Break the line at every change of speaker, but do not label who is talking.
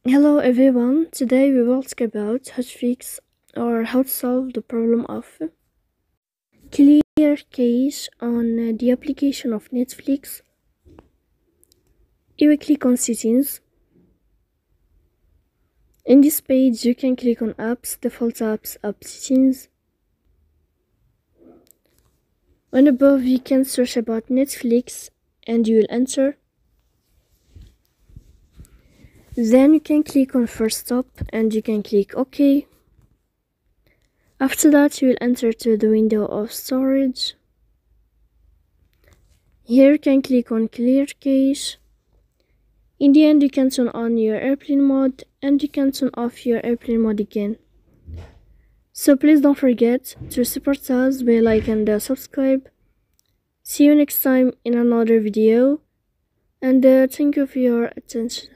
Hello everyone, today we will talk about how to fix or how to solve the problem of clear cache on the application of Netflix. You will click on settings. In this page you can click on apps, default apps, app settings. On above you can search about Netflix and you will enter. Then you can click on first stop and you can click OK. After that you will enter to the window of storage. Here you can click on clear cache. In the end you can turn on your airplane mode and you can turn off your airplane mode again. So please don't forget to support us by like and subscribe. See you next time in another video and thank you for your attention.